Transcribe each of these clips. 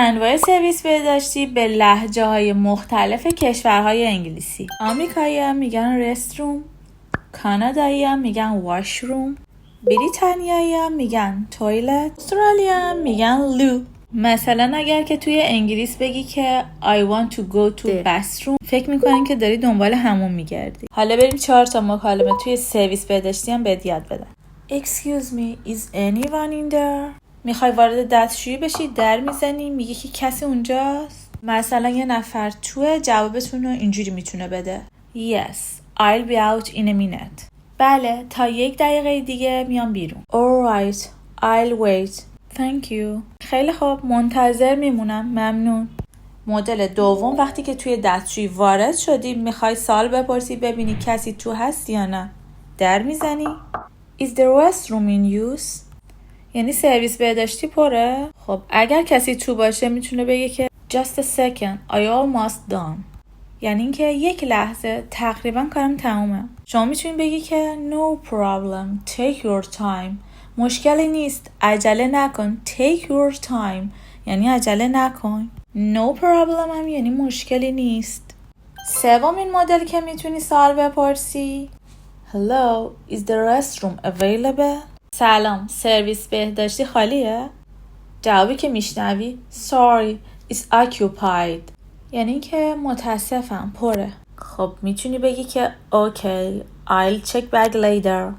انواع سرویس بهداشتی به لهجه های مختلف کشورهای انگلیسی. آمریکایی هم میگن رستروم، کانادایی هم میگن واشروم، بریتانیایی هم میگن تویلت، استرالیا هم میگن لو. مثلا اگر که توی انگلیس بگی که I want to go to bathroom، فکر میکنین که داری دنبال همون میگردی. حالا بریم 4 تا مکالمه توی سرویس بهداشتی هم بهت یاد بدم. Excuse me, is anyone in there؟ میخوای وارد دستشویی بشی، در میزنی، میگی که کسی اونجاست. مثلا یه نفر توی جوابتون رو اینجوری میتونه بده Yes, I'll be out in a minute. بله، تا 1 دقیقه دیگه میام بیرون. Alright, I'll wait. Thank you. خیلی خوب، منتظر میمونم. ممنون. مدل دوم، وقتی که توی دستشویی وارد شدی میخوای سوال بپرسی ببینی کسی تو هست یا نه، در میزنی Is the restroom in use؟ یعنی سرویس بهداشتی پره؟ خب اگر کسی تو باشه میتونه بگه که Just a second, I almost done. یعنی اینکه 1 لحظه، تقریبا کارم تمومه. شما میتونید بگی که No problem, take your time. مشکلی نیست، عجله نکن. Take your time یعنی عجله نکن. No problem هم یعنی مشکلی نیست. سومین مدل که میتونی سوال بپرسی Hello, is the restroom available؟ سلام، سرویس بهداشتی خالیه؟ جوابی که میشنوی Sorry, it's occupied. یعنی که متاسفم، پره. خب میتونی بگی که Okay, I'll check back later.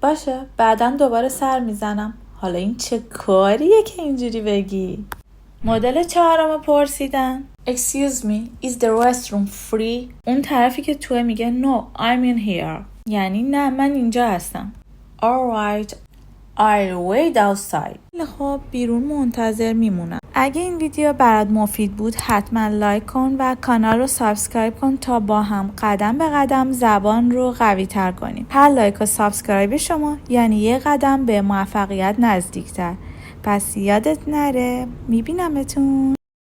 باشه، بعداً دوباره سر میزنم. حالا این چه کاریه که اینجوری بگی؟ مدل 4 پرسیدن Excuse me, is the restroom free؟ اون طرفی که توه میگه No, I'm in here. یعنی نه، من اینجا هستم. Alright, I'll wait outside. خب بیرون منتظر میمونم. اگه این ویدیو برات مفید بود حتما لایک کن و کانال رو سابسکرایب کن تا با هم قدم به قدم زبان رو قوی تر کنیم. هر لایک و سابسکرایب شما یعنی 1 قدم به موفقیت نزدیکتر. پس یادت نره، میبینمتون.